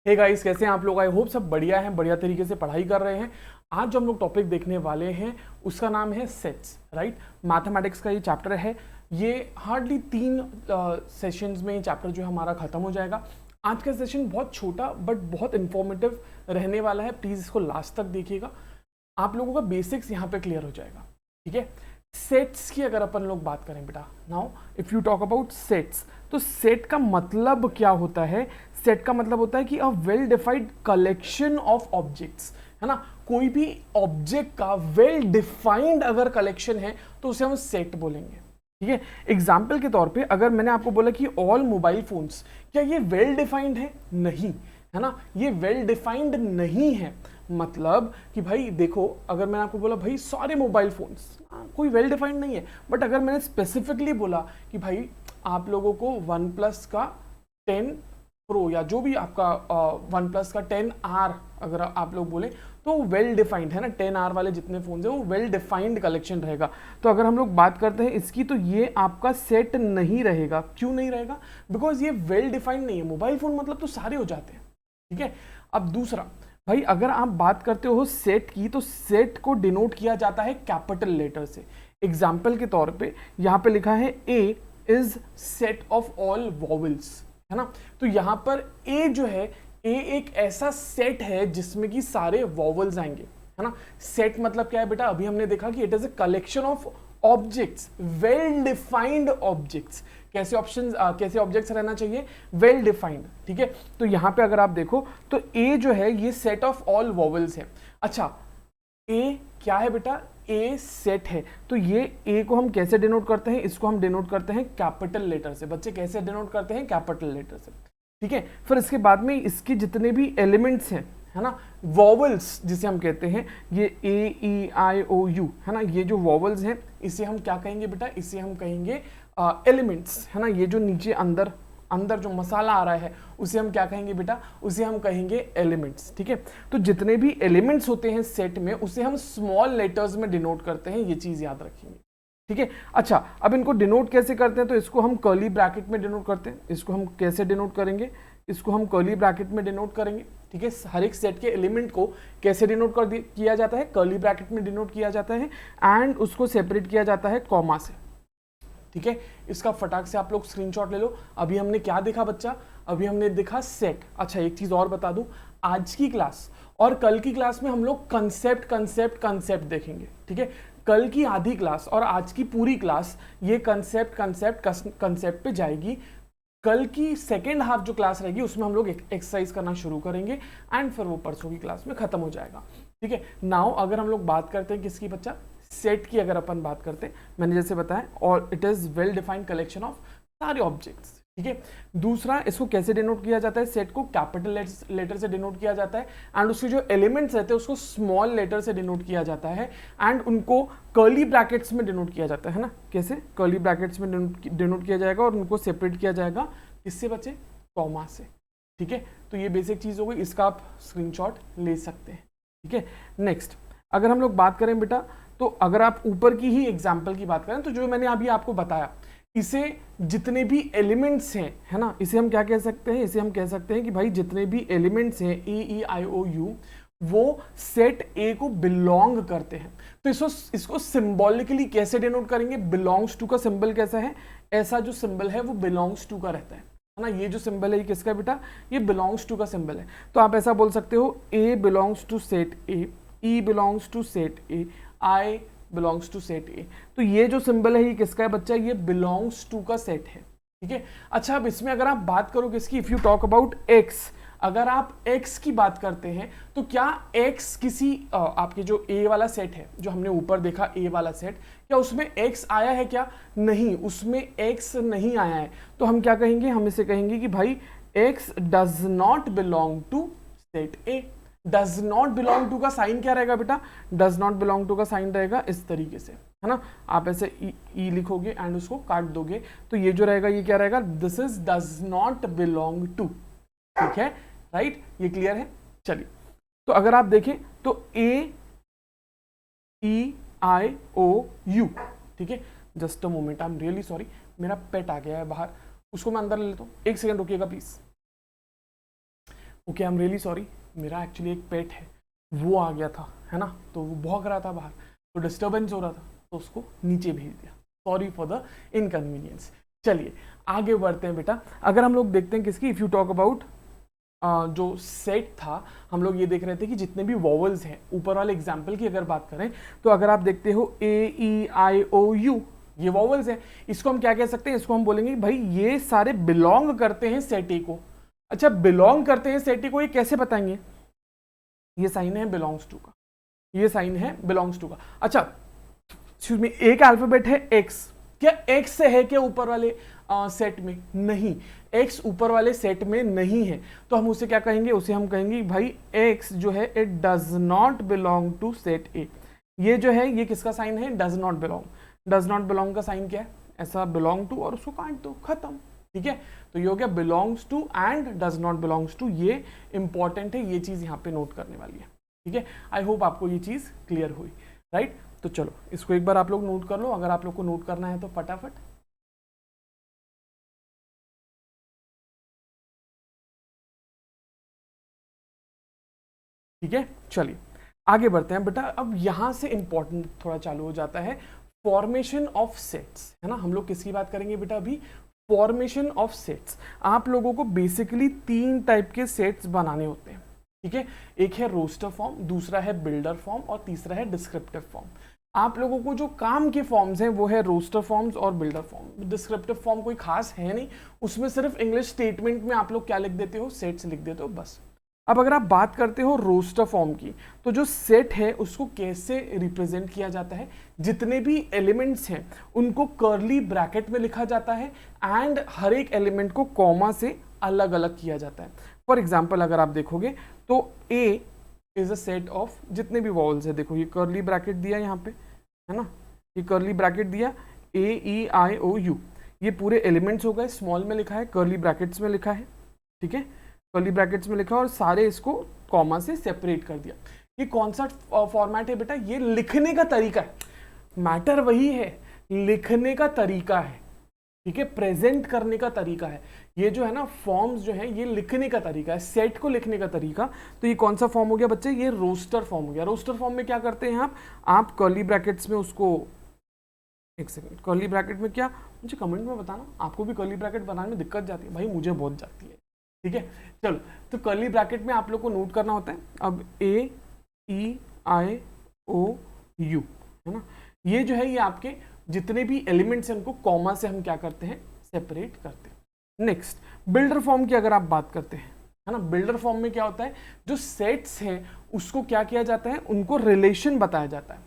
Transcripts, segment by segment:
Hey guys, कैसे हैं आप लोग। आई होप सब बढ़िया हैं, बढ़िया तरीके से पढ़ाई कर रहे हैं। आज जो हम लोग टॉपिक देखने वाले हैं उसका नाम है सेट्स, राइट। मैथमेटिक्स का ये चैप्टर है। ये हार्डली 3 सेशंस में ये चैप्टर जो है हमारा खत्म हो जाएगा। आज का सेशन बहुत छोटा बट बहुत इंफॉर्मेटिव रहने वाला है। प्लीज इसको लास्ट तक देखिएगा, आप लोगों का बेसिक्स यहाँ पे क्लियर हो जाएगा। ठीक है, सेट्स की अगर अपन लोग बात करें बेटा, now if you talk about sets, तो सेट का मतलब क्या होता है। सेट का मतलब होता है कि a well defined collection of objects, है ना। कोई भी ऑब्जेक्ट का वेल डिफाइंड अगर कलेक्शन है तो उसे हम सेट बोलेंगे। ठीक है, एग्जाम्पल के तौर पे अगर मैंने आपको बोला कि ऑल मोबाइल फोन्स, क्या ये वेल डिफाइंड है? नहीं, है ना, ये वेल डिफाइंड नहीं है। मतलब कि भाई देखो, अगर मैंने आपको बोला भाई सारे मोबाइल फोन्स, कोई वेल डिफाइंड नहीं है। बट अगर मैंने स्पेसिफिकली बोला कि भाई आप लोगों को वन प्लस का 10 प्रो या जो भी आपका वन प्लस का 10R अगर आप लोग बोले तो वेल डिफाइंड है ना। 10R वाले जितने फोन है वो वेल डिफाइंड कलेक्शन रहेगा। तो अगर हम लोग बात करते हैं इसकी, तो ये आपका सेट नहीं रहेगा। क्यों नहीं रहेगा? बिकॉज ये वेल डिफाइंड नहीं है। मोबाइल फोन मतलब तो सारे हो जाते हैं। ठीक है, अब दूसरा भाई, अगर आप बात करते हो सेट की, तो सेट को डिनोट किया जाता है कैपिटल लेटर से। एग्जाम्पल के तौर पे यहाँ पे लिखा है A is set of all vowels, है ना। तो यहाँ पर ए जो है, ए एक ऐसा सेट है जिसमें कि सारे वॉवल्स आएंगे, है ना। सेट मतलब क्या है बेटा? अभी हमने देखा कि it is a collection of objects, well defined objects. कैसे ऑब्जेक्ट्स रहना चाहिए? Well defined. ठीक है, तो यहां पे अगर आप देखो तो ए जो है ये सेट ऑफ ऑल वॉवल्स है। अच्छा, ए क्या है बेटा? ए सेट है। तो ये ए को हम कैसे डिनोट करते हैं? इसको हम डिनोट करते हैं कैपिटल लेटर से। बच्चे कैसे डिनोट करते हैं? कैपिटल लेटर से। ठीक है, फिर इसके बाद में इसके जितने भी एलिमेंट्स हैं, है ना, वॉवल्स जिसे हम कहते हैं, ये ए ई आई ओ यू, है ना, ये जो वॉवल्स हैं इसे हम क्या कहेंगे बेटा? इसे हम कहेंगे एलिमेंट्स, है ना। ये जो नीचे अंदर अंदर जो मसाला आ रहा है उसे हम क्या कहेंगे बेटा? उसे हम कहेंगे एलिमेंट्स। ठीक है, तो जितने भी एलिमेंट्स होते हैं सेट में उसे हम स्मॉल लेटर्स में डिनोट करते हैं। ये चीज याद रखेंगे। ठीक है, अच्छा, अब इनको डिनोट कैसे करते हैं? तो इसको हम कर्ली ब्रैकेट में डिनोट करते हैं। इसको हम कैसे डिनोट करेंगे? इसको हम कर्ली ब्रैकेट में डिनोट करेंगे। ठीक है, हर एक सेट के एलिमेंट को कैसे डिनोट किया जाता है? कर्ली ब्रैकेट में डिनोट किया जाता है एंड उसको सेपरेट किया जाता है कॉमा से। ठीक है, इसका फटाक से आप लोग स्क्रीनशॉट ले लो। अभी हमने क्या देखा बच्चा? अभी हमने देखा सेट। अच्छा, एक चीज और बता दूं, आज की क्लास और कल की क्लास में हम लोग कंसेप्ट देखेंगे। ठीक है, कल की आधी क्लास और आज की पूरी क्लास ये कंसेप्ट पे जाएगी। कल की सेकेंड हाफ जो क्लास रहेगी उसमें हम लोग एक्सरसाइज करना शुरू करेंगे एंड फिर वो परसों की क्लास में खत्म हो जाएगा। ठीक है, नाउ अगर हम लोग बात करते हैं किसकी बच्चा? सेट की अगर अपन बात करते हैं, मैंने जैसे बताया, और it is well defined collection of सारे ऑब्जेक्ट्स। ठीक है, दूसरा, इसको कैसे डिनोट किया जाता है? सेट को कैपिटल लेटर से डिनोट किया जाता है एंड उसके जो एलिमेंट्स रहते हैं उसको स्मॉल लेटर से डिनोट किया जाता है एंड उनको कर्ली ब्रैकेट्स में डिनोट किया जाता है ना। कैसे? कर्ली ब्रैकेट्स में डिनोट किया जाएगा और उनको सेपरेट किया जाएगा किससे बच्चे? कॉमा से। ठीक है, तो ये बेसिक चीज हो गई, इसका आप स्क्रीनशॉट ले सकते हैं। ठीक है, नेक्स्ट अगर हम लोग बात करें बेटा, तो अगर आप ऊपर की ही एग्जाम्पल की बात करें, तो जो मैंने अभी आपको बताया, इसे जितने भी एलिमेंट्स हैं, है ना, इसे हम क्या कह सकते हैं? इसे हम कह सकते हैं कि भाई जितने भी एलिमेंट्स हैं ए ई आई ओ यू, वो सेट ए को बिलोंग करते हैं। तो इसको सिंबॉलिकली कैसे डिनोट करेंगे? बिलोंग्स टू का सिंबल कैसा है? ऐसा जो सिंबल है वो बिलोंग्स टू का रहता है ना। ये जो सिंबल है ये किसका बेटा? ये बिलोंग्स टू का सिंबल है। तो आप ऐसा बोल सकते हो, a belongs to set A, e belongs to set A, i belongs to set A. तो ये जो सिंबल है ये किसका है बच्चा? ये बिलोंग्स टू का सेट है। ठीक है, अच्छा, अब इसमें अगर आप बात करो किसकी? If you talk about x, अगर आप x की बात करते हैं तो क्या x किसी आपके जो a वाला सेट है, जो हमने ऊपर देखा a वाला सेट, क्या उसमें x आया है क्या? नहीं, उसमें x नहीं आया है। तो हम क्या कहेंगे? हम इसे कहेंगे कि भाई x does not belong to set a। Does not belong to का साइन क्या रहेगा बेटा? डज नॉट बिलोंग टू का साइन रहेगा इस तरीके से, है ना। आप ऐसे ई लिखोगे एंड उसको काट दोगे, तो ये जो रहेगा ये क्या रहेगा? This is does not belong to. ठीक है, राइट, ये क्लियर है। चलिए, तो अगर आप देखें तो ए ई आई ओ यू, ठीक है, just a moment, I am really sorry, मेरा पेट आ गया है बाहर, उसको मैं अंदर ले लेता हूँ। एक सेकंड रुकिएगा please. Okay, I am really sorry, मेरा एक्चुअली एक पेट है, वो आ गया था, है ना, तो वो भौंक रहा था बाहर, तो डिस्टर्बेंस हो रहा था, तो उसको नीचे भेज दिया। Sorry for the inconvenience. चलिए आगे बढ़ते हैं बेटा। अगर हम लोग देखते हैं किसकी, इफ़ यू टॉक अबाउट जो सेट था, हम लोग ये देख रहे थे कि जितने भी वॉवल्स हैं, ऊपर वाले एग्जाम्पल की अगर बात करें तो अगर आप देखते हो AEIOU, ये वॉवल्स हैं, इसको हम क्या कह सकते हैं, इसको हम बोलेंगे भाई ये सारे बिलोंग करते हैं सेट ए को। अच्छा, बिलोंग करते हैं सेट ए को, ये कैसे बताएंगे, ये साइन है बिलोंग्स टू का, ये साइन है बिलोंग्स टू का। अच्छा एक्सक्यूज मी, एक अल्फाबेट है एक्स, क्या एक्स से है क्या ऊपर वाले सेट में, नहीं, एक्स ऊपर वाले सेट में नहीं है, तो हम उसे क्या कहेंगे, उसे हम कहेंगे भाई एक्स जो है it does not belong to set A. ये जो है ये किसका साइन है, does not belong. Does not belong का साइन क्या है, ऐसा बिलोंग टू और उसको काट दो, खत्म, ठीक है। तो ये हो गया belongs to and does not belongs to, ये इंपॉर्टेंट है, ये चीज यहाँ पे नोट करने वाली है, ठीक है। आई होप आपको ये चीज क्लियर हुई, राइट। तो चलो इसको एक बार आप लोग नोट कर लो, अगर आप लोग को नोट करना है तो फटाफट। ठीक है, चलिए आगे बढ़ते हैं बेटा। अब यहां से इंपॉर्टेंट थोड़ा चालू हो जाता है, फॉर्मेशन ऑफ सेट्स, है ना। हम लोग किसकी बात करेंगे बेटा अभी, फॉर्मेशन ऑफ सेट्स। आप लोगों को बेसिकली 3 टाइप के सेट्स बनाने होते हैं, ठीक है। एक है रोस्टर फॉर्म, दूसरा है बिल्डर फॉर्म और तीसरा है डिस्क्रिप्टिव फॉर्म। आप लोगों को जो काम के फॉर्म्स हैं वो है रोस्टर फॉर्म्स और बिल्डर फॉर्म। डिस्क्रिप्टिव फॉर्म कोई खास है नहीं, उसमें सिर्फ इंग्लिश स्टेटमेंट में आप लोग क्या लिख देते हो, सेट्स लिख देते हो बस। अब अगर आप बात करते हो रोस्टर फॉर्म की, तो जो सेट है उसको कैसे रिप्रेजेंट किया जाता है, जितने भी एलिमेंट्स हैं उनको कर्ली ब्रैकेट में लिखा जाता है एंड हर एक एलिमेंट को कॉमा से अलग अलग किया जाता है। फॉर एग्जाम्पल अगर आप देखोगे तो ए इज अ सेट ऑफ जितने भी वॉवल्स है, देखो ये कर्ली ब्रैकेट दिया यहाँ पे, है ना, ये कर्ली ब्रैकेट दिया AEIOU, ये पूरे एलिमेंट्स हो गए, स्मॉल में लिखा है, कर्ली ब्रैकेट्स में लिखा है, ठीक है, कर्ली ब्रैकेट्स में लिखा और सारे इसको कॉमा से सेपरेट कर दिया। ये कौन सा फॉर्मेट है बेटा, ये लिखने का तरीका है, मैटर वही है, लिखने का तरीका है, ठीक है, प्रेजेंट करने का तरीका है। ये जो है ना फॉर्म्स जो है ये लिखने का तरीका है, सेट को लिखने का तरीका। तो ये कौन सा फॉर्म हो गया बच्चे, ये रोस्टर फॉर्म हो गया। रोस्टर फॉर्म में क्या करते हैं आप कर्ली ब्रैकेट्स में उसको, एक सेकंड, कर्ली ब्रैकेट में क्या, मुझे कमेंट में बताना, आपको भी कर्ली ब्रैकेट बनाने में दिक्कत जाती है, भाई मुझे बहुत जाती है, ठीक है। चलो तो कर्ली ब्रैकेट में आप लोग को नोट करना होता है, अब AEIOU, है ना, ये जो है ये आपके जितने भी एलिमेंट्स हैं उनको कॉमा से हम क्या करते हैं, सेपरेट करते हैं। नेक्स्ट बिल्डर फॉर्म की अगर आप बात करते हैं, है ना, बिल्डर फॉर्म में क्या होता है, जो सेट्स हैं उसको क्या किया जाता है, उनको रिलेशन बताया जाता है,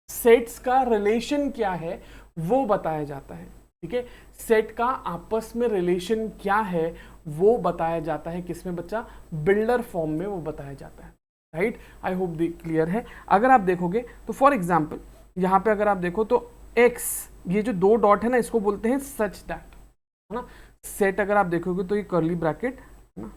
सेट्स का रिलेशन क्या है वो बताया जाता है, ठीक है। सेट का आपस में रिलेशन क्या है वो बताया जाता है, किसमें बच्चा, बिल्डर फॉर्म में वो बताया जाता है, राइट। आई होप क्लियर है। अगर आप देखोगे तो फॉर एग्जाम्पल यहाँ पे अगर आप देखो तो एक्स, ये जो 2 डॉट है ना इसको बोलते हैं सच दैट, है ना। सेट अगर आप देखोगे तो ये कर्ली ब्रैकेट है ना,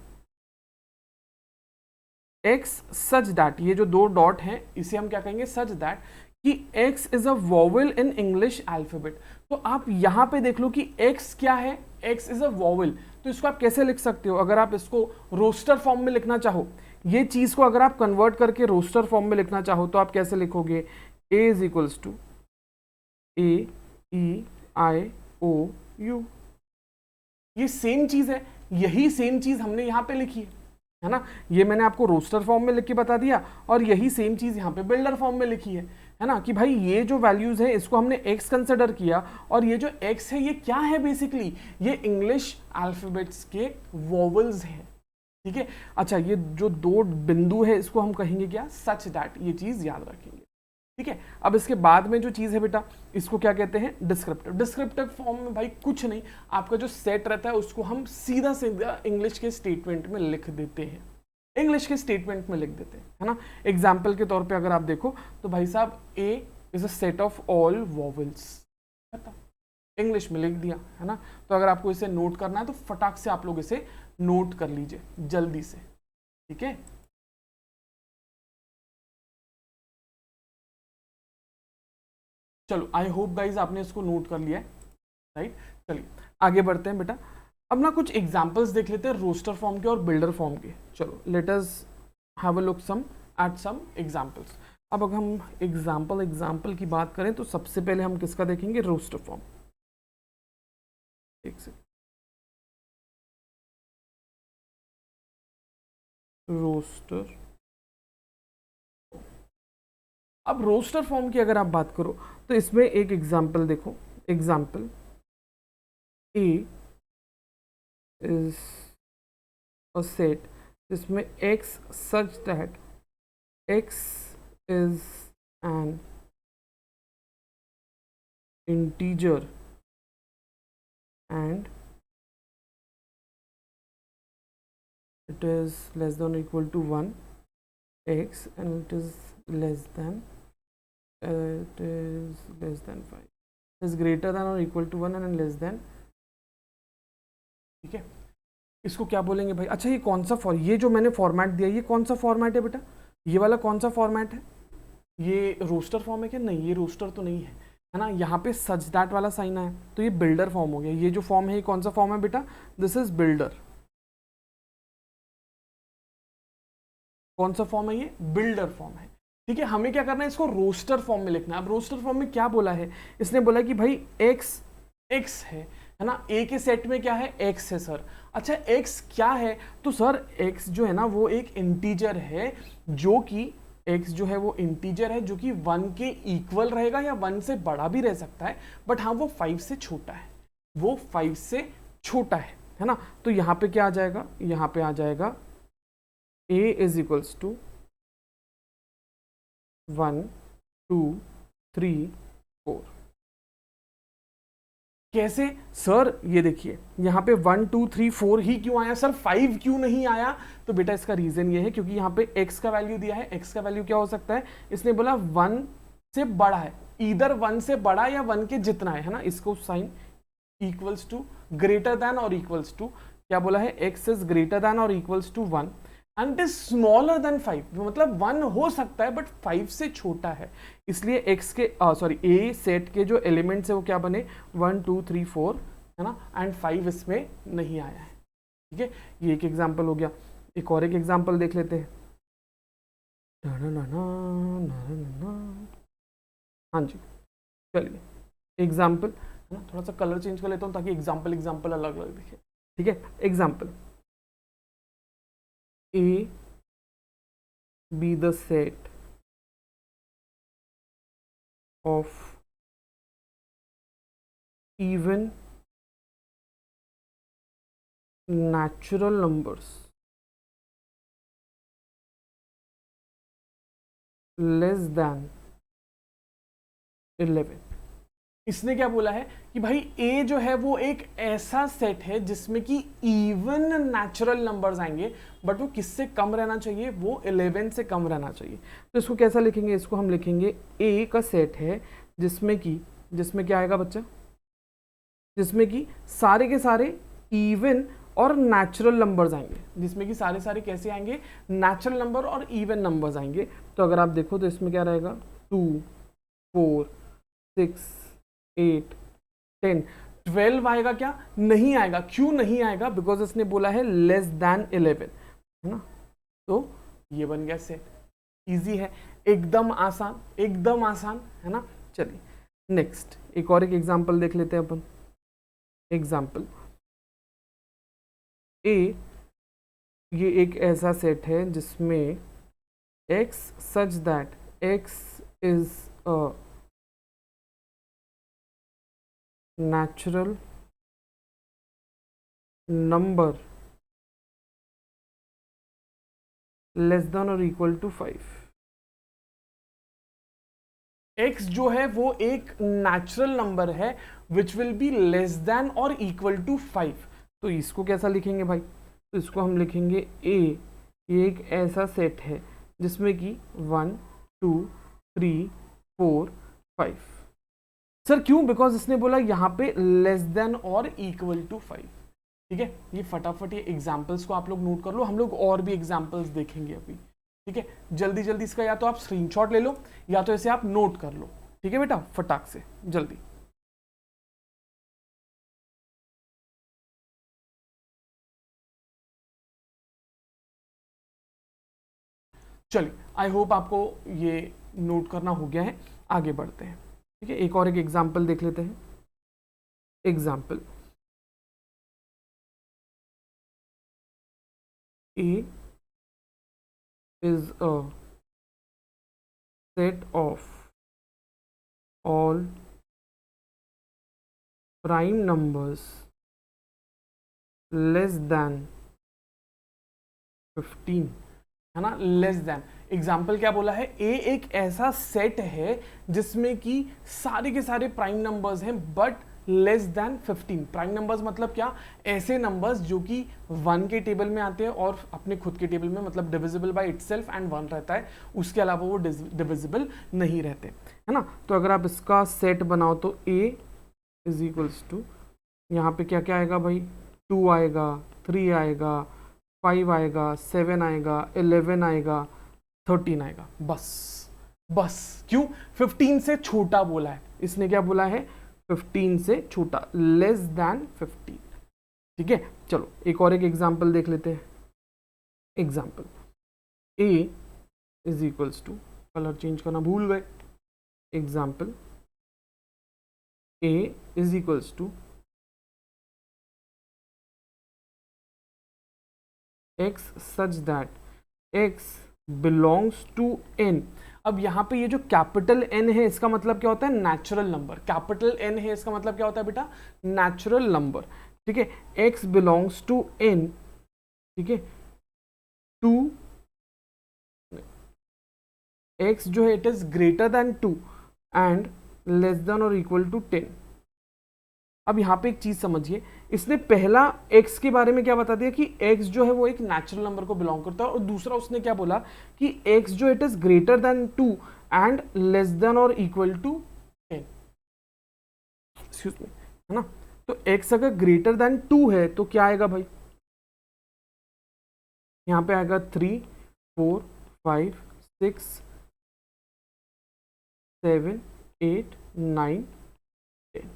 एक्स सच दैट, ये जो 2 डॉट हैं इसे हम क्या कहेंगे, सच दैट कि x is a vowel in English alphabet. तो आप यहां पे देख लो कि x क्या है, x इज अ वॉवेल, तो इसको आप कैसे लिख सकते हो, अगर आप इसको रोस्टर फॉर्म में लिखना चाहो, ये चीज को अगर आप कन्वर्ट करके रोस्टर फॉर्म में लिखना चाहो तो आप कैसे लिखोगे, a is equals to AEIOU, ये सेम चीज है, यही सेम चीज हमने यहाँ पे लिखी है ना, ये मैंने आपको रोस्टर फॉर्म में लिख के बता दिया और यही सेम चीज यहाँ पे बिल्डर फॉर्म में लिखी है ना, कि भाई ये जो वैल्यूज है इसको हमने x कंसिडर किया और ये जो x है ये क्या है, बेसिकली ये इंग्लिश अल्फाबेट्स के वॉवल्स हैं, ठीक है। अच्छा ये जो 2 बिंदु है इसको हम कहेंगे क्या, सच दैट, ये चीज याद रखेंगे, ठीक है। अब इसके बाद में जो चीज है बेटा इसको क्या कहते हैं, डिस्क्रिप्टिव। डिस्क्रिप्टिव फॉर्म में भाई कुछ नहीं, आपका जो सेट रहता है उसको हम सीधा सीधा इंग्लिश के स्टेटमेंट में लिख देते हैं, इंग्लिश के स्टेटमेंट में लिख देते हैं, है ना। एग्जाम्पल के तौर पे अगर आप देखो तो भाई साहब A is a set of all vowels, English में लिख दिया, है ना। तो अगर आपको इसे नोट करना है तो फटाक से आप लोग इसे नोट कर लीजिए जल्दी से, ठीक है। चलो आई होप गाइज आपने इसको नोट कर लिया है, राइट। चलिए आगे बढ़ते हैं बेटा। अब ना कुछ एग्जांपल्स देख लेते हैं रोस्टर फॉर्म के और बिल्डर फॉर्म के। चलो let us have a look some at some examples. अब अगर हम एग्जांपल की बात करें तो सबसे पहले हम किसका देखेंगे, रोस्टर फॉर्म। एक सेकंड, रोस्टर। अब रोस्टर फॉर्म की अगर आप बात करो तो इसमें एक एग्जांपल देखो, example A is a set जिसमें x such that x is an integer and it is less than or equal to 1 x and it is less than 5, it is greater than or equal to 1 and less than, ठीक है। इसको क्या बोलेंगे भाई? अच्छा ये कौन सा ये जो मैंने फॉर्मेट दिया ये कौन सा फॉर्मेट है बेटा? ये वाला कौन सा फॉर्मेट है? ये रोस्टर फॉर्म है क्या? नहीं, ये रोस्टर तो नहीं है ना। यहाँ पे सच दैट वाला साइन है तो ये बिल्डर फॉर्म हो गया। ये जो फॉर्म है ये कौन सा फॉर्म है बेटा? This is builder. कौन सा फॉर्म है ये? बिल्डर फॉर्म है, ठीक है। हमें क्या करना है, इसको रोस्टर फॉर्म में लिखना है। अब रोस्टर फॉर्म में क्या बोला है, इसने बोला कि भाई x है ना। ए के सेट में क्या है? x है सर। अच्छा x क्या है? तो सर x जो है ना वो एक इंटीजर है, जो कि x जो है वो इंटीजर है जो कि 1 के इक्वल रहेगा या 1 से बड़ा भी रह सकता है, बट हाँ वो 5 से छोटा है, वो 5 से छोटा है ना। तो यहाँ पे क्या आ जाएगा? यहाँ पे आ जाएगा a इज इक्वल्स टू 1 2 3 4। कैसे सर? ये देखिए यहाँ पे 1 2 3 4 ही क्यों आया सर, 5 क्यों नहीं आया? तो बेटा इसका रीजन ये है क्योंकि यहाँ पे x का वैल्यू दिया है। x का वैल्यू क्या हो सकता है? इसने बोला 1 से बड़ा है, इधर 1 से बड़ा या 1 के जितना है ना। इसको sign equals to greater than और इक्वल्स टू, क्या बोला है? x इज ग्रेटर देन और equals to 1 and is smaller than 5, मतलब 1 हो सकता है बट 5 से छोटा है। इसलिए x के a सेट के जो एलिमेंट्स है वो क्या बने? 1 2 3 4 है ना, एंड 5 इसमें नहीं आया है, ठीक है। ये एक एग्जांपल हो गया। एक और एक एग्जांपल देख लेते हैं। हाँ जी चलिए, एग्जांपल है ना, थोड़ा सा कलर चेंज कर लेता हूँ ताकि एग्जांपल अलग अलग दिखे, ठीक है। Example A be the set of even natural numbers less than 11। इसने क्या बोला है कि भाई A जो है वो एक ऐसा सेट है जिसमें कि इवन नेचुरल नंबर्स आएंगे, बट वो किससे कम रहना चाहिए? वो 11 से कम रहना चाहिए। तो इसको कैसा लिखेंगे? इसको हम लिखेंगे A का सेट है जिसमें क्या आएगा बच्चा? जिसमें कि सारे के सारे इवन और नेचुरल नंबर्स आएंगे, जिसमें कि सारे कैसे आएंगे? नेचुरल नंबर और इवन नंबर्स आएंगे। तो अगर आप देखो तो इसमें क्या रहेगा? 2 4 6 8 10 12 आएगा क्या? नहीं आएगा। क्यों नहीं आएगा? बिकॉज इसने बोला है लेस देन 11, है ना। तो ये बन गया सेट। इजी है, एकदम आसान है ना। चलिए नेक्स्ट एक और एक एग्जांपल देख लेते हैं अपन। एग्जांपल ए, ये एक ऐसा सेट है जिसमें x such that x is a natural number less than or equal to 5। x जो है वो एक नेचुरल नंबर है which will be less than और इक्वल टू 5। तो इसको कैसा लिखेंगे भाई? तो इसको हम लिखेंगे a, ये एक ऐसा सेट है जिसमें कि 1 2 3 4 5। सर क्यों? बिकॉज इसने बोला यहाँ पे लेस देन और इक्वल टू 5, ठीक है। ये फटाफट ये एग्जाम्पल्स को आप लोग नोट कर लो, हम लोग और भी एग्जाम्पल्स देखेंगे अभी, ठीक है। जल्दी जल्दी इसका या तो आप स्क्रीनशॉट ले लो या तो इसे आप नोट कर लो, ठीक है बेटा, फटाक से जल्दी। चलिए, आई होप आपको ये नोट करना हो गया है, आगे बढ़ते हैं। ठीक है, एक और एक एग्जाम्पल देख लेते हैं। Example A is a set of all prime numbers less then 15, है ना, लेस देन। एग्जाम्पल क्या बोला है, ए एक ऐसा सेट है जिसमें कि सारे के सारे प्राइम नंबर्स हैं but less than 15। Prime numbers मतलब क्या, ऐसे नंबर्स जो कि 1 के टेबल में आते हैं और अपने खुद के टेबल में, मतलब डिविजिबल बाय इटसेल्फ एंड 1 रहता है, उसके अलावा वो डिविजिबल नहीं रहते, है ना। तो अगर आप इसका सेट बनाओ तो a इज इक्वल्स टू, यहाँ पे क्या क्या आएगा भाई, 2 आएगा, 3 आएगा, 5 आएगा, 7 आएगा, 11 आएगा, 13 आएगा। बस क्यों, 15 से छोटा बोला है इसने, क्या बोला है, 15 से छोटा, लेस देन 15। ठीक है, चलो एक और एक एग्जाम्पल देख लेते हैं। Example a is equals to, colour change करना भूल गए। Example a is equals to x such that x belongs to n। अब यहाँ पे ये जो कैपिटल n है इसका मतलब क्या होता है, नेचुरल नंबर। कैपिटल n है इसका मतलब क्या होता है बेटा, नेचुरल नंबर। ठीक है, x बिलोंग्स टू n, ठीक है, टू x जो है it is greater then 2 and less than और इक्वल टू 10। अब यहाँ पे एक चीज समझिए, इसने पहला x के बारे में क्या बता दिया कि x जो है वो एक नेचुरल नंबर को बिलोंग करता है, और दूसरा उसने क्या बोला कि x जो it is greater then 2 and less than और इक्वल टू 10, एक्सक्यूज मी, है ना। तो x अगर ग्रेटर देन 2 है तो क्या आएगा भाई, यहाँ पे आएगा 3, 4, 5, 6, 7, 8, 9, 10।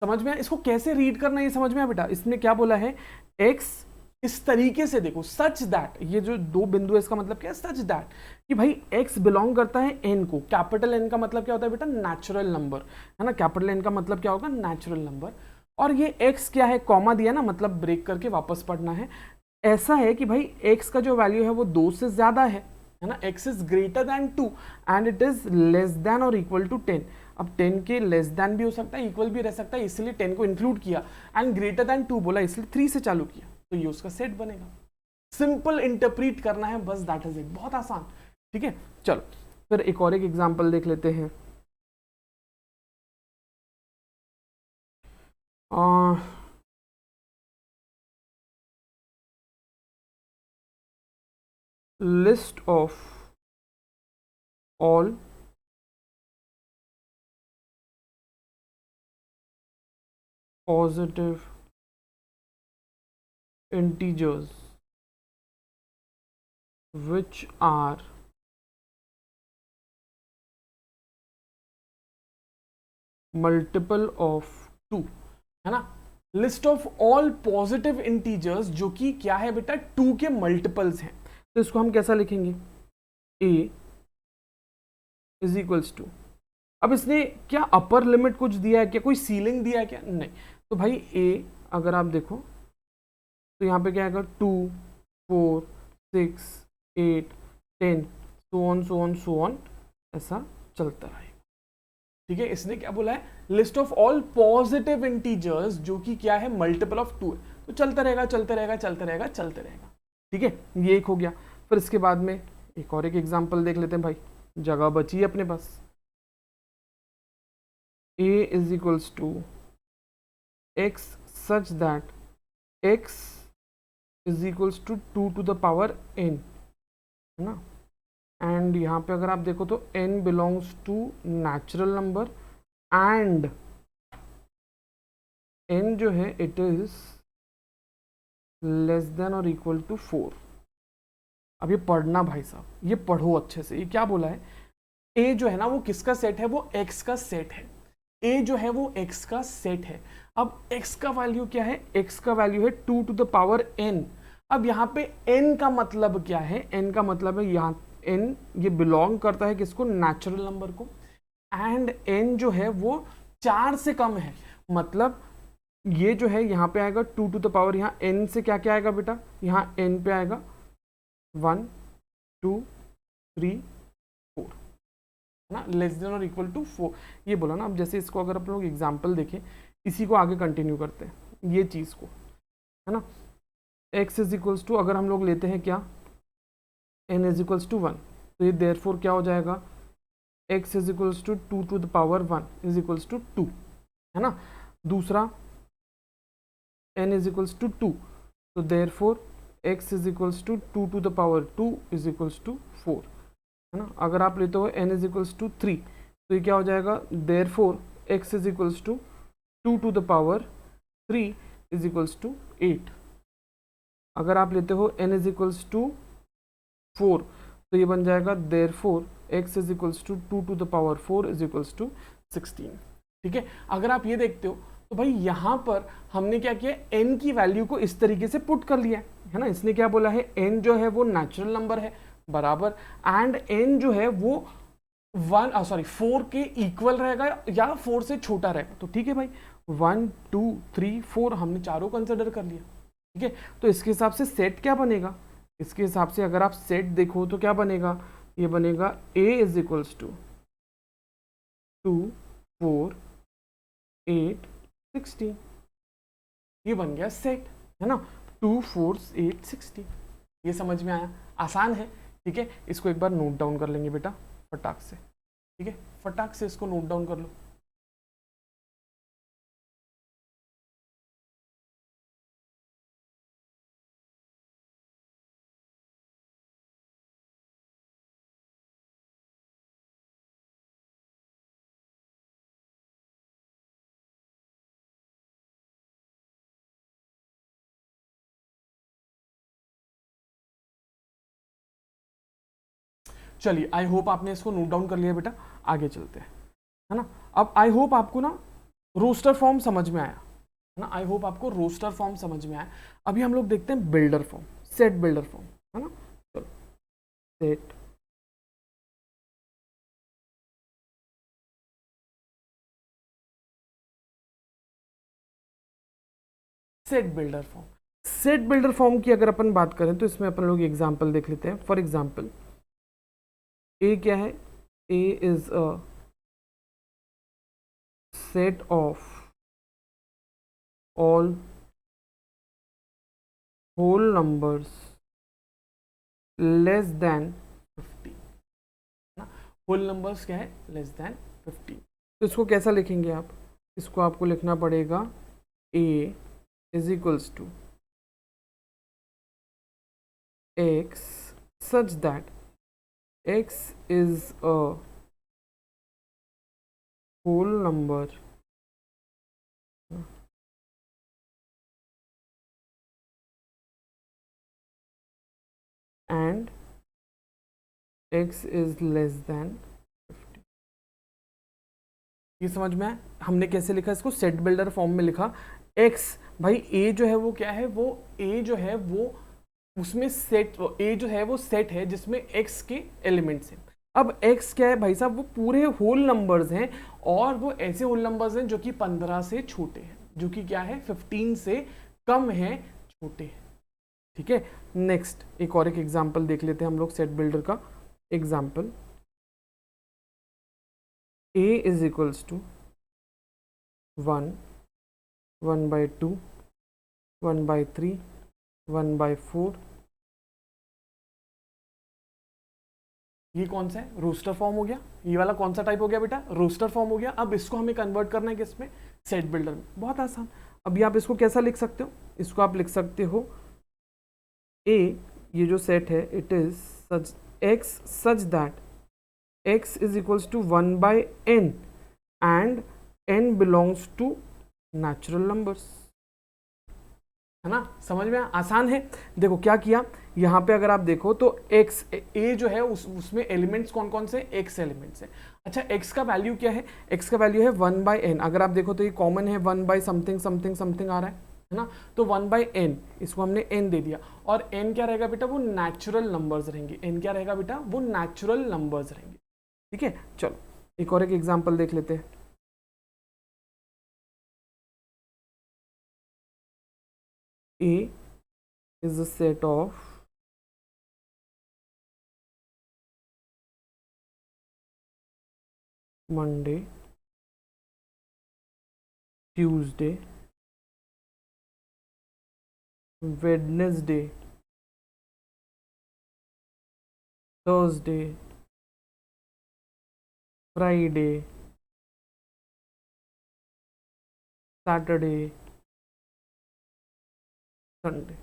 समझ में, इसको कैसे रीड करना है ये समझ में आया बेटा। इसने क्या बोला है, x इस तरीके से देखो, सच दैट, ये जो 2 बिंदु है इसका मतलब क्या है, सच दैट कि भाई x बिलोंग करता है n को। कैपिटल N का मतलब क्या होता है बेटा, नेचुरल नंबर, है ना। कैपिटल N का मतलब क्या होगा, नेचुरल नंबर। और ये x क्या है, कॉमा दिया ना, मतलब ब्रेक करके वापस पढ़ना है। ऐसा है कि भाई x का जो वैल्यू है वो 2 से ज्यादा है ना। x is greater then 2 and it is less than और इक्वल टू 10। अब 10 के लेस देन भी हो सकता है, इक्वल भी रह सकता है, इसलिए 10 को इंक्लूड किया, एंड ग्रेटर देन 2 बोला इसलिए 3 से चालू किया, तो ये उसका सेट बनेगा। सिंपल इंटरप्रीट करना है बस, दैट इज इट, बहुत आसान। ठीक है, चलो फिर एक और एक एग्जांपल देख लेते हैं। List of all positive integers which are multiple of 2, है ना। List of all positive integers जो कि क्या है बेटा, 2 के मल्टीपल्स हैं। तो इसको हम कैसा लिखेंगे, a इज इक्वल्स टू, अब इसने क्या अपर लिमिट कुछ दिया है क्या, कोई सीलिंग दिया है क्या, नहीं। तो भाई a अगर आप देखो तो यहाँ पे क्या आएगा, 2, 4, 6, 8, 10, सो ऑन ऐसा चलता रहेगा। ठीक है, इसने क्या बोला है, list of all positive integers जो कि क्या है, मल्टीपल ऑफ 2 है, तो चलता रहेगा चलते रहेगा चलते रहेगा चलते रहेगा। ठीक है, ये एक हो गया। फिर इसके बाद में एक और एक एग्जांपल देख लेते हैं भाई, जगह बची है अपने पास। a is equals to x such that x is equals to 2 to the power n, है ना। एंड यहाँ पे अगर आप देखो तो n belongs to natural number and n जो है it is less than or equal to 4। अब ये पढ़ना भाई साहब, ये पढ़ो अच्छे से। ये क्या बोला है, a जो है ना वो किसका सेट है, वो x का सेट है। a जो है वो x का सेट है। अब x का वैल्यू क्या है, x का वैल्यू है 2 to the power n। अब यहाँ पे n का मतलब क्या है, n का मतलब है यहाँ n ये बिलोंग करता है किसको, नेचुरल नंबर को, एंड n जो है वो 4 से कम है, मतलब ये जो है यहाँ पे आएगा 2 टू द पावर, यहाँ n से क्या क्या आएगा बेटा, यहाँ n पे आएगा 1 2 3 4, है ना, लेस देन और इक्वल टू 4 ये बोला ना। अब जैसे इसको अगर आप लोग एग्जाम्पल देखें, इसी को आगे कंटिन्यू करते हैं ये चीज़ को, है ना, x इज इक्वल्स टू, अगर हम लोग लेते हैं क्या, n इज इक्वल्स टू 1, तो ये देयरफॉर क्या हो जाएगा, x is equals to 2 to the power 1 is equals to 2, है ना। दूसरा n इज इक्वल्स टू 2, तो therefore x is equals to 2 to the power 2 is equals to 4, है ना। अगर आप लेते हो n इज इक्वल्स टू 3, तो ये क्या हो जाएगा, therefore x is equals to 2 to the power 3 is equals to 8। अगर आप लेते हो n इज इक्वल्स टू 4, तो ये बन जाएगा therefore x is equals to 2 to the power 4 is equals to 16। ठीक है, अगर आप ये देखते हो तो भाई यहाँ पर हमने क्या किया, n की वैल्यू को इस तरीके से पुट कर लिया है ना। इसने क्या बोला है, n जो है वो नेचुरल नंबर है बराबर, एंड n जो है वो 4 के इक्वल रहेगा या 4 से छोटा रहेगा। तो ठीक है भाई, 1 2 3 4 हमने चारों कंसिडर कर लिया। ठीक है, तो इसके हिसाब से सेट क्या बनेगा, इसके हिसाब से अगर आप सेट देखो तो क्या बनेगा, ये बनेगा a इज इक्वल्स टू 2 4 8 16, ये बन गया सेट, है ना, 2 4 8 16। ये समझ में आया, आसान है। ठीक है, इसको एक बार नोट डाउन कर लेंगे बेटा फटाक से। ठीक है, फटाक से इसको नोट डाउन कर लो। चलिए, आई होप आपने इसको नोट डाउन कर लिया बेटा, आगे चलते हैं, है ना। अब आई होप आपको ना रोस्टर फॉर्म समझ में आया, है ना, आई होप आपको रोस्टर फॉर्म समझ में आया। अभी हम लोग देखते हैं builder form, set builder form, है ना। चलो, set set builder form, set builder form की अगर अपन बात करें तो इसमें अपन लोग एग्जांपल देख लेते हैं। फॉर एग्जांपल ए क्या है, A is a set of all whole numbers less than 50, ना, होल नंबर्स क्या है, लेस देन 50। तो इसको कैसा लिखेंगे आप, इसको आपको लिखना पड़ेगा a is equals to x such that x is a whole number and x is less than 50। ये समझ में आया, हमने कैसे लिखा इसको, सेट बिल्डर फॉर्म में लिखा। x भाई a जो है वो क्या है, वो a जो है वो उसमें सेट, a जो है वो सेट है जिसमें x के एलिमेंट्स हैं। अब x क्या है भाई साहब, वो पूरे होल नंबर्स हैं और वो ऐसे होल नंबर्स हैं जो कि 15 से छोटे हैं, जो कि क्या है 15 से कम है, छोटे हैं। ठीक है, नेक्स्ट एक और एक एग्जांपल देख लेते हैं हम लोग सेट बिल्डर का। Example a is equals to 1 1/2 1/3 1/4। ये कौन सा है, रोस्टर फॉर्म हो गया। ये वाला कौन सा टाइप हो गया बेटा, रोस्टर फॉर्म हो गया। अब इसको हमें कन्वर्ट करना है किसमें, सेट बिल्डर में। बहुत आसान। अभी आप इसको कैसा लिख सकते हो, इसको आप लिख सकते हो a, ये जो सेट है, it is such x such that x is equals to 1/n and n belongs to natural numbers, है ना। समझ में आसान है। देखो क्या किया यहाँ पे, अगर आप देखो तो x a जो है उसमें एलिमेंट्स कौन कौन से, x एलिमेंट्स है। अच्छा, x का वैल्यू क्या है, x का वैल्यू है 1/n। अगर आप देखो तो ये कॉमन है, 1 बाई समथिंग समथिंग समथिंग आ रहा है, है ना। तो 1/n, इसको हमने n दे दिया, और n क्या रहेगा बेटा, वो नेचुरल नंबर्स रहेंगे। n क्या रहेगा बेटा, वो नेचुरल नंबर्स रहेंगे। ठीक है, चलो एक और एक एग्जांपल देख लेते हैं। A is a set of Monday, Tuesday, Wednesday, Thursday, Friday, Saturday, Sunday।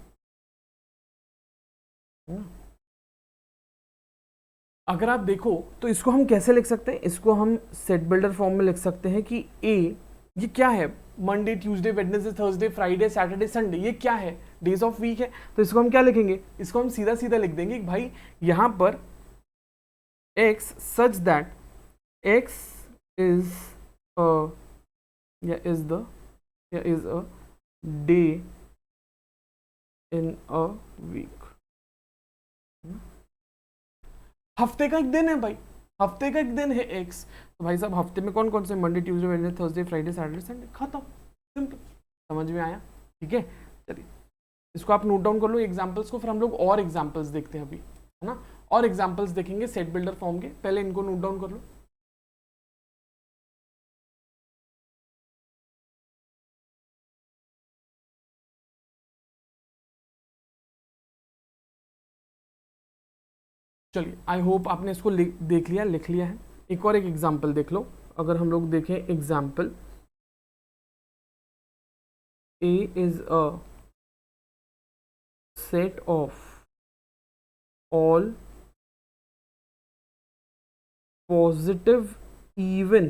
अगर आप देखो तो इसको हम कैसे लिख सकते हैं, इसको हम सेट बिल्डर फॉर्म में लिख सकते हैं कि ए ये क्या है, Monday, Tuesday, Wednesday, Thursday, Friday, Saturday, Sunday, ये क्या है, डेज ऑफ वीक है। तो इसको हम क्या लिखेंगे, इसको हम सीधा सीधा लिख देंगे कि भाई यहाँ पर x such that x is is a day in a week. हफ्ते का एक दिन है भाई, हफ्ते का एक दिन है एक्स। तो भाई साहब हफ्ते में कौन कौन से, Monday, Tuesday, Wednesday, Thursday, Friday, Saturday, Sunday, खत्म, सिंपल। समझ में आया? ठीक है, चलिए इसको आप नोट डाउन कर लो एग्जांपल्स को, फिर हम लोग और एग्जांपल्स देखते हैं अभी, है ना। और एग्जांपल्स देखेंगे सेट बिल्डर फॉर्म के, पहले इनको नोट डाउन कर लो। चलिए आई होप आपने इसको देख लिया, लिख लिया है। एक और एक एग्जाम्पल देख लो। अगर हम लोग देखें example, A is a set of all positive even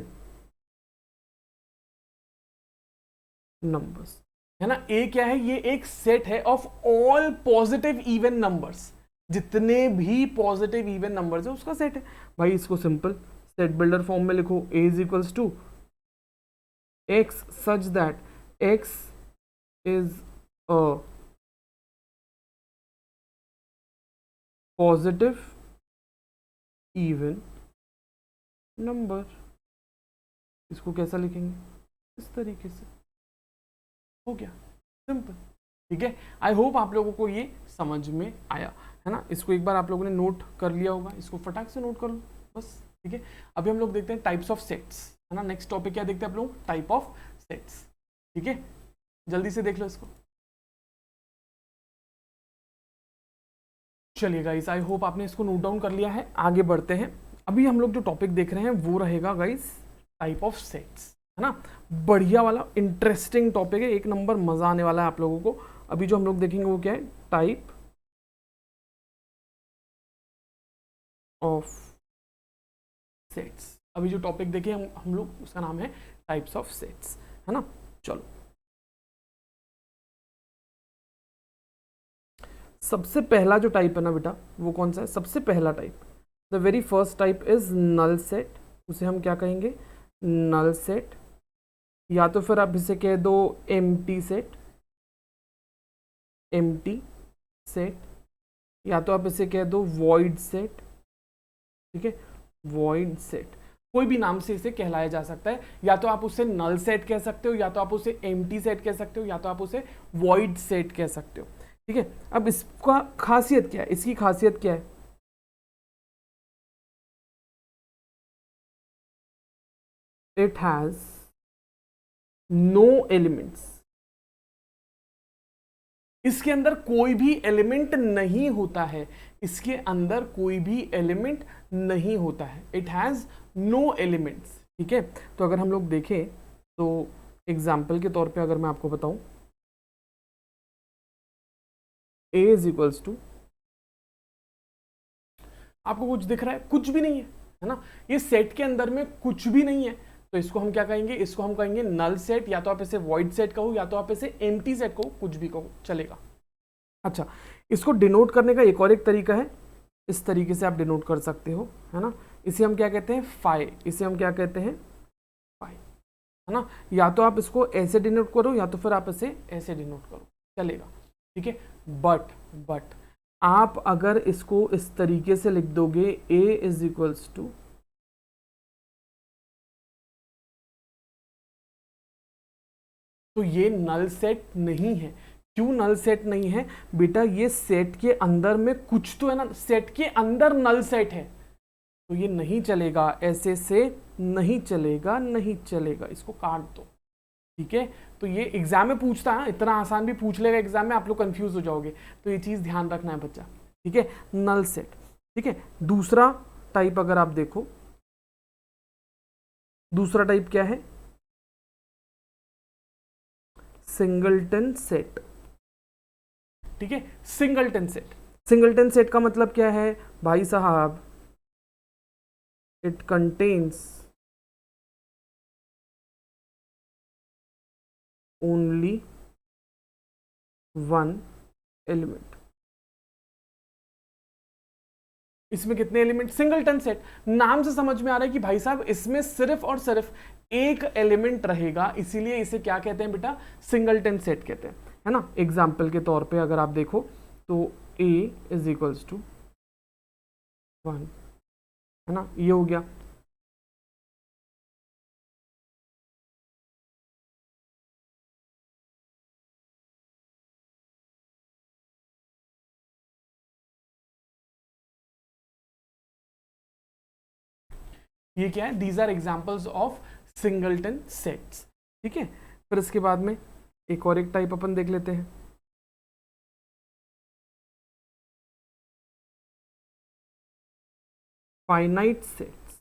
numbers, है ना। ए क्या है, ये एक सेट है of all positive even numbers, जितने भी पॉजिटिव इवन नंबर्स है उसका सेट है। भाई इसको सिंपल सेट बिल्डर फॉर्म में लिखो, a is equals to x such that x is a positive even number. इसको कैसा लिखेंगे, इस तरीके से, हो गया सिंपल। ठीक है, आई होप आप लोगों को ये समझ में आया, है ना। इसको एक बार आप लोगों ने नोट कर लिया होगा, इसको फटाक से नोट कर लो बस। ठीक है, अभी हम लोग देखते हैं टाइप्स ऑफ सेट्स, है ना। नेक्स्ट टॉपिक क्या देखते हैं आप लोग, टाइप ऑफ सेट्स। ठीक है, जल्दी से देख लो इसको। चलिए गाइस, आई होप आपने इसको नोट डाउन कर लिया है। आगे बढ़ते हैं। अभी हम लोग जो टॉपिक देख रहे हैं वो रहेगा गाइस टाइप ऑफ सेट्स, है ना। बढ़िया वाला इंटरेस्टिंग टॉपिक है, एक नंबर मजा आने वाला है आप लोगों को। अभी जो हम लोग देखेंगे वो क्या है, टाइप ऑफ सेट्स। अभी जो टॉपिक देखे हम लोग उसका नाम है टाइप्स ऑफ सेट्स, है ना। चलो सबसे पहला जो टाइप है ना बेटा, वो कौन सा है, सबसे पहला type, the very first type is null set. उसे हम क्या कहेंगे, नल सेट, या तो फिर आप इसे कह दो एम्प्टी सेट, एम्प्टी सेट, या तो आप इसे कह दो वॉइड सेट। ठीक है, वॉइड सेट, कोई भी नाम से इसे कहलाया जा सकता है। या तो आप उसे नल सेट कह सकते हो, या तो आप उसे एम्प्टी सेट कह सकते हो, या तो आप उसे वॉइड सेट कह सकते हो। ठीक है, अब इसका खासियत क्या है, इसकी खासियत क्या है, इट हैज नो एलिमेंट्स। इसके अंदर कोई भी एलिमेंट नहीं होता है, इसके अंदर कोई भी एलिमेंट नहीं होता है, इट हैज नो एलिमेंट्स। ठीक है, तो अगर हम लोग देखें तो एग्जाम्पल के तौर पे अगर मैं आपको बताऊं, a इज इक्वल्स टू, आपको कुछ दिख रहा है, कुछ भी नहीं है ना। ये सेट के अंदर में कुछ भी नहीं है, तो इसको हम क्या कहेंगे, इसको हम कहेंगे नल सेट, या तो आप इसे वॉइड सेट कहो, या तो आप इसे एम्प्टी सेट कहो, कुछ भी कहो चलेगा। अच्छा, इसको डिनोट करने का एक और एक तरीका है, इस तरीके से आप डिनोट कर सकते हो, है ना। इसे हम क्या कहते हैं, फाई, इसे हम क्या कहते हैं, फाई, है ना, या तो आप इसको ऐसे डिनोट करो या तो फिर आप इसे ऐसे डिनोट करो, चलेगा, ठीक है। बट आप अगर इसको इस तरीके से लिख दोगे A इज इक्वल्स टू, तो ये नल सेट नहीं है। क्यों नल सेट नहीं है बेटा? ये सेट के अंदर में कुछ तो है ना, सेट के अंदर नल सेट है, तो ये नहीं चलेगा, ऐसे से नहीं चलेगा, नहीं चलेगा, इसको काट दो, ठीक है। तो ये एग्जाम में पूछता है, इतना आसान भी पूछ लेगा एग्जाम में, आप लोग कंफ्यूज हो जाओगे, तो ये चीज ध्यान रखना है बच्चा, ठीक है, नल सेट, ठीक है। दूसरा टाइप अगर आप देखो, दूसरा टाइप क्या है? सिंगलटन सेट, ठीक है। सिंगलटन सेट, सिंगलटन सेट का मतलब क्या है भाई साहब? It contains only one element. इसमें कितने एलिमेंट? सिंगलटन सेट, नाम से समझ में आ रहा है कि भाई साहब इसमें सिर्फ और सिर्फ एक एलिमेंट रहेगा, इसीलिए इसे क्या कहते हैं बेटा? सिंगलटन सेट कहते हैं, है ना। एग्जाम्पल के तौर पे अगर आप देखो तो A इज इक्वल्स टू 1, है ना, ये हो गया। ये क्या है? These are examples of singleton sets, ठीक है। फिर इसके बाद में एक और एक टाइप अपन देख लेते हैं, फाइनाइट सेट्स।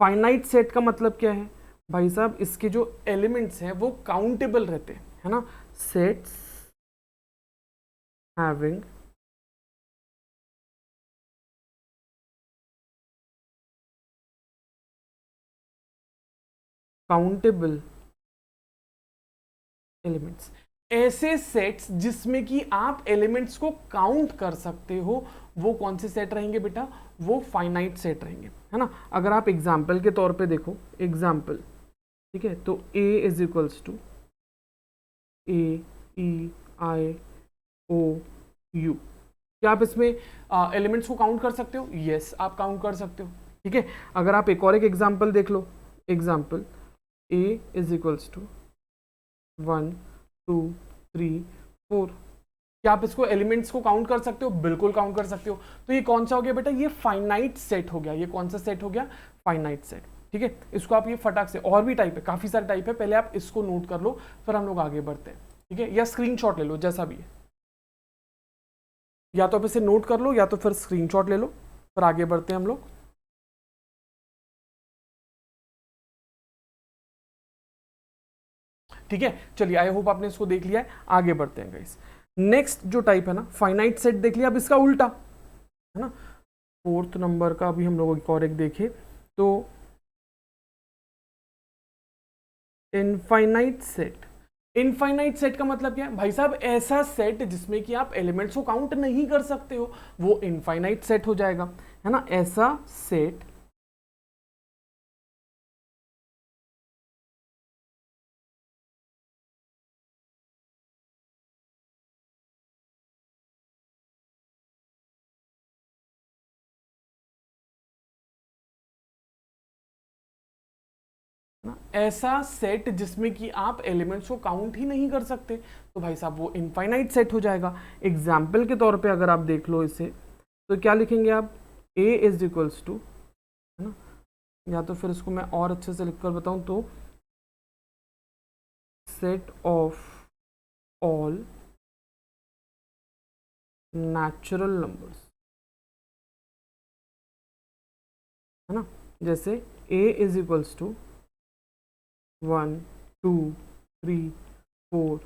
फाइनाइट सेट का मतलब क्या है भाई साहब? इसके जो एलिमेंट्स हैं वो काउंटेबल रहते हैं, है ना। सेट्स हैविंग काउंटेबल एलिमेंट्स, ऐसे सेट्स जिसमें कि आप एलिमेंट्स को काउंट कर सकते हो, वो कौन से सेट रहेंगे बेटा? वो फाइनाइट सेट रहेंगे, है ना। अगर आप एग्जाम्पल के तौर पे देखो, एग्जाम्पल, ठीक है, तो A is equals to AEIOU, क्या आप इसमें एलिमेंट्स को काउंट कर सकते हो? यस, आप काउंट कर सकते हो, ठीक है। अगर आप एक और एक एग्जाम्पल देख लो, example A is equals to 1 2 3 4, क्या आप इसको एलिमेंट्स को काउंट कर सकते हो? बिल्कुल काउंट कर सकते हो। तो ये कौन सा हो गया बेटा? ये फाइनाइट सेट हो गया। ये कौन सा सेट हो गया? फाइनाइट सेट, ठीक है। इसको आप ये फटाक से, और भी टाइप है, काफी सारे टाइप है, पहले आप इसको नोट कर लो, फिर हम लोग आगे बढ़ते हैं, ठीक है। या स्क्रीनशॉट ले लो, जैसा भी है, या तो आप इसे नोट कर लो या तो फिर स्क्रीनशॉट ले लो, फिर आगे बढ़ते हैं हम लोग। ठीक है, चलिए, आई होप आपने इसको देख लिया है, आगे बढ़ते हैं गाइस। नेक्स्ट जो टाइप है ना, फाइनाइट सेट देख लिया, अब इसका उल्टा, है ना। फोर्थ नंबर का अभी हम लोग एक और एक देखें तो इनफाइनाइट सेट। इनफाइनाइट सेट का मतलब क्या है भाई साहब? ऐसा सेट जिसमें कि आप एलिमेंट्स को काउंट नहीं कर सकते हो, वो इनफाइनाइट सेट हो जाएगा, है ना। ऐसा सेट ना, ऐसा सेट जिसमें कि आप एलिमेंट्स को काउंट ही नहीं कर सकते, तो भाई साहब वो इनफाइनाइट सेट हो जाएगा। एग्जाम्पल के तौर पे अगर आप देख लो इसे, तो क्या लिखेंगे आप? A इज इक्वल्स टू, है ना, या तो फिर इसको मैं और अच्छे से लिखकर बताऊं तो set of all natural numbers, है ना। जैसे A is equals to 1 2 3 4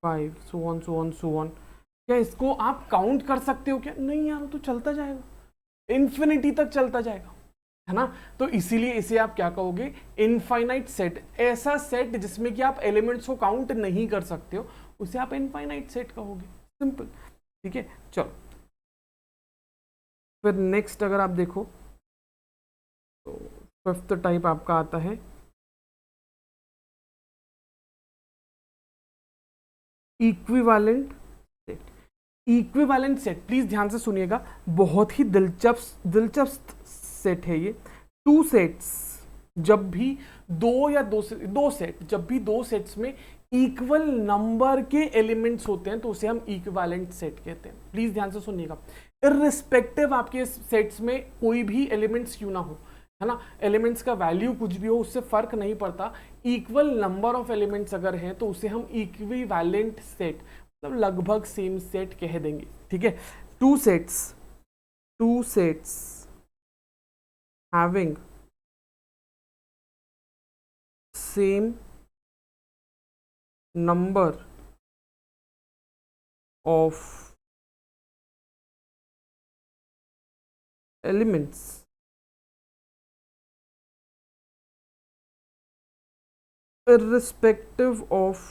5 so on so on so on. क्या इसको आप काउंट कर सकते हो? क्या नहीं यार, तो चलता जाएगा, इन्फिनिटी तक चलता जाएगा, है ना। तो इसीलिए इसे आप क्या कहोगे? Infinite set. ऐसा सेट जिसमें कि आप एलिमेंट्स को काउंट नहीं कर सकते हो, उसे आप इनफाइनाइट सेट कहोगे, सिंपल, ठीक है। चलो, फिर नेक्स्ट अगर आप देखो तो फिफ्थ टाइप आपका आता है equivalent set. Equivalent set please ध्यान से सुनिएगा, बहुत ही दिलचस्प सेट है ये। टू सेट्स, जब भी दो सेट, जब भी दो सेट्स में इक्वल नंबर के एलिमेंट्स होते हैं तो उसे हम इक्विवेलेंट सेट कहते हैं। प्लीज ध्यान से सुनिएगा, इररिस्पेक्टिव आपके सेट्स में कोई भी एलिमेंट्स क्यों ना हो, है ना, एलिमेंट्स का वैल्यू कुछ भी हो उससे फर्क नहीं पड़ता, इक्वल नंबर ऑफ एलिमेंट्स अगर हैं तो उसे हम इक्विवेलेंट सेट, मतलब लगभग सेम सेट कह देंगे। ठीक है, two sets having same number of elements irrespective of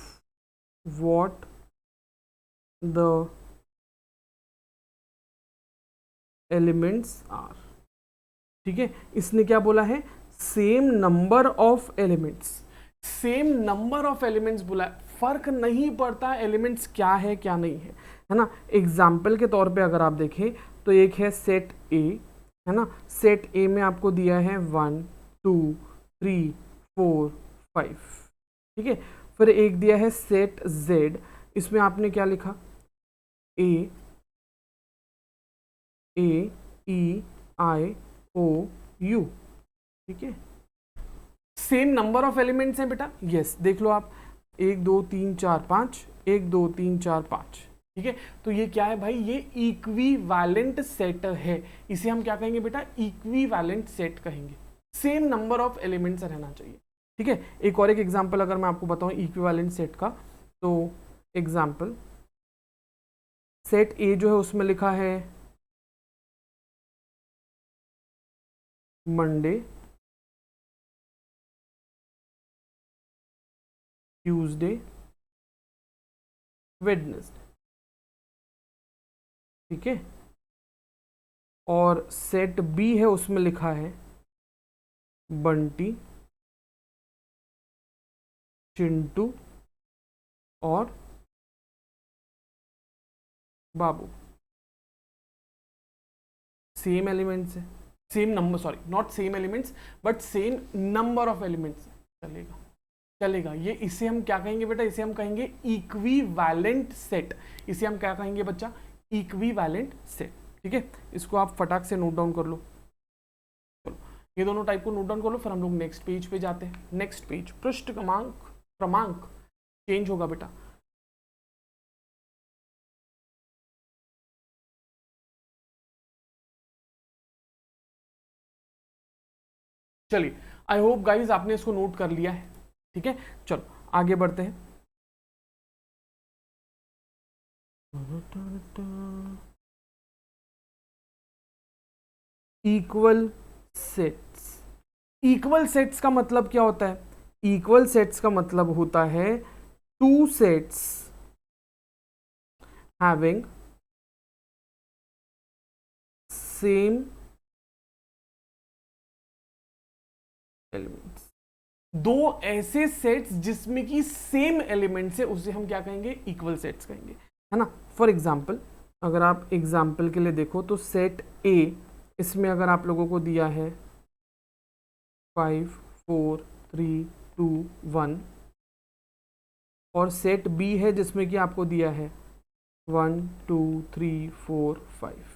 what the elements are। ठीक है, इसने क्या बोला है, same number of elements, same number of elements बोला है, फर्क नहीं पड़ता एलिमेंट्स क्या है क्या नहीं है ना। एग्जाम्पल के तौर पे अगर आप देखें तो एक है सेट ए, है ना, सेट ए में आपको दिया है 1 2 3 4 5, ठीक है। फिर एक दिया है सेट जेड, इसमें आपने क्या लिखा, ए ई आई ओ यू, ठीक है। सेम नंबर ऑफ एलिमेंट्स हैं बेटा, यस, देख लो आप, 1 2 3 4 5, 1 2 3 4 5, ठीक है। तो ये क्या है भाई, ये इक्विवेलेंट सेट है, इसे हम क्या कहेंगे बेटा, इक्विवेलेंट सेट कहेंगे। सेम नंबर ऑफ एलिमेंट्स रहना चाहिए, ठीक है। एक और एक एग्जांपल अगर मैं आपको बताऊं इक्विवेलेंट सेट का, तो एग्जांपल सेट ए जो है उसमें लिखा है मंडे, ट्यूसडे, वेडनेसडे, ठीक है। और सेट बी है उसमें लिखा है बंटी, चिंटू और बाबू। सेम एलिमेंट्स है, same number, sorry not same elements but same number of elements, चलेगा चलेगा ये। इसे हम क्या कहेंगे बेटा, इसे हम कहेंगे इक्विवेलेंट सेट, इसे हम क्या कहेंगे बच्चा, इक्विवेलेंट सेट, ठीक है। इसको आप फटाक से नोट डाउन कर लो, चलो ये दोनों टाइप को नोट डाउन कर लो, फिर हम लोग नेक्स्ट पेज पे जाते हैं। नेक्स्ट पेज, पृष्ठ क्रमांक चेंज होगा बेटा, चलिए आई होप गाइज आपने इसको नोट कर लिया है, ठीक है। चलो आगे बढ़ते हैं। इक्वल सेट्स, इक्वल सेट्स का मतलब क्या होता है, इक्वल सेट्स का मतलब होता है two sets having same elements. दो ऐसे सेट्स जिसमें कि सेम एलिमेंट्स है उसे हम क्या कहेंगे, इक्वल सेट्स कहेंगे, है ना। फॉर एग्जाम्पल अगर आप एग्जाम्पल के लिए देखो तो सेट ए, इसमें अगर आप लोगों को दिया है 5 4 3 2 1, और सेट बी है जिसमें कि आपको दिया है 1 2 3 4 5।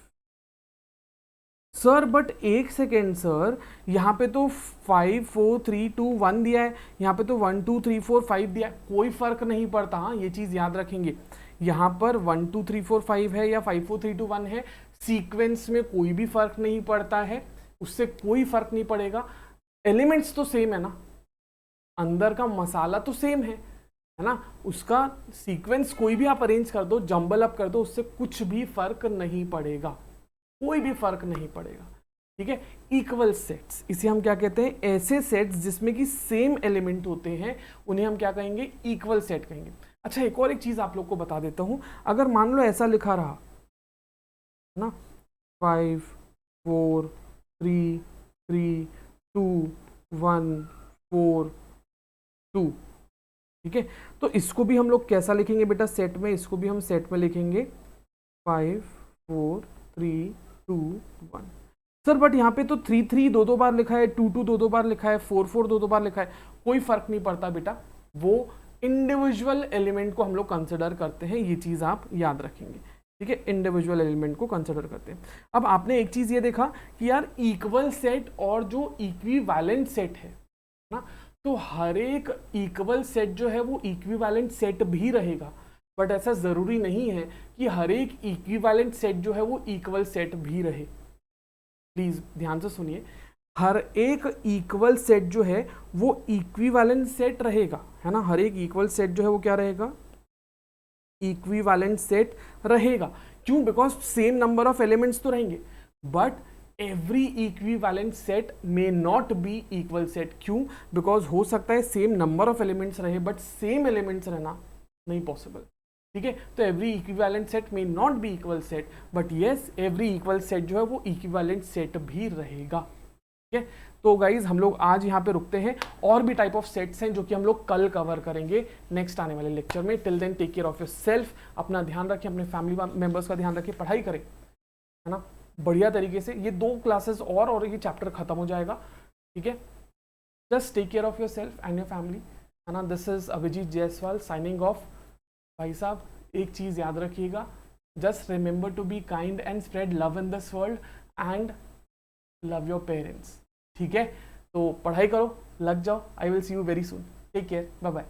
सर बट एक सेकेंड सर, यहाँ पे तो 5 4 3 2 1 दिया है, यहाँ पे तो 1 2 3 4 5 दिया है, कोई फर्क नहीं पड़ता। हाँ ये चीज याद रखेंगे, यहाँ पर 1 2 3 4 5 है या 5 4 3 2 1 है, सीक्वेंस में कोई भी फर्क नहीं पड़ता है, उससे कोई फर्क नहीं पड़ेगा। एलिमेंट्स तो सेम है ना, अंदर का मसाला तो सेम है ना, उसका सीक्वेंस कोई भी आप अरेंज कर दो, जंबल अप कर दो, उससे कुछ भी फर्क नहीं पड़ेगा, कोई भी फर्क नहीं पड़ेगा, ठीक है। इक्वल सेट्स, इसे हम क्या कहते हैं, ऐसे सेट्स जिसमें कि सेम एलिमेंट होते हैं उन्हें हम क्या कहेंगे, इक्वल सेट कहेंगे। अच्छा एक और एक चीज आप लोग को बता देता हूं, अगर मान लो ऐसा लिखा रहा ना 5 4 3 3 2 1 4 2, ठीक है, तो इसको भी हम लोग कैसा लिखेंगे बेटा सेट में, इसको भी हम सेट में लिखेंगे 5 4 3 2 1। सर बट यहाँ पे तो 3 3 दो दो बार लिखा है, 2 2 दो दो बार लिखा है, 4 4 दो दो बार लिखा है, कोई फर्क नहीं पड़ता बेटा, वो इंडिविजुअल एलिमेंट को हम लोग कंसिडर करते हैं, ये चीज आप याद रखेंगे। ठीक है, इंडिविजुअल एलिमेंट को कंसिडर करते हैं। अब आपने एक चीज ये देखा कि यार इक्वल सेट और जो इक्विवेलेंट सेट है ना, तो हर एक इक्वल सेट जो है वो इक्विवेलेंट सेट भी रहेगा, बट ऐसा जरूरी नहीं है कि हर एक इक्विवेलेंट सेट जो है वो इक्वल सेट भी रहे। प्लीज ध्यान से सुनिए, हर एक इक्वल सेट जो है वो इक्विवेलेंट सेट रहेगा, है ना, हर एक इक्वल सेट जो है वो क्या रहेगा, इक्विवेलेंट सेट रहेगा। क्यों? Because same number of elements तो रहेंगे, but every equivalent set may not be equal set. क्यों? बिकॉज हो सकता है सेम नंबर ऑफ एलिमेंट्स रहे बट सेम एलिमेंट्स रहना नहीं पॉसिबल। ठीक है, तो every equivalent set may not be equal set, but yes every equal set जो है वो इक्विवेलेंट सेट भी रहेगा। ठीक है, तो गाइज हम लोग आज यहाँ पे रुकते हैं, और भी टाइप ऑफ सेट्स हैं जो कि हम लोग कल कवर करेंगे नेक्स्ट आने वाले लेक्चर में। Till then take care of yourself, अपना ध्यान रखें, अपने फैमिली मेंबर्स का ध्यान रखें, पढ़ाई करें, है ना, बढ़िया तरीके से। ये 2 क्लासेस और ये चैप्टर खत्म हो जाएगा। ठीक है, just take care of yourself and your family, है ना। This is Abhijit Jaiswal signing off. भाई साहब एक चीज याद रखिएगा, just remember to be kind and spread love in this world and love your parents. ठीक है, तो पढ़ाई करो, लग जाओ। I will see you very soon. Take care, bye bye.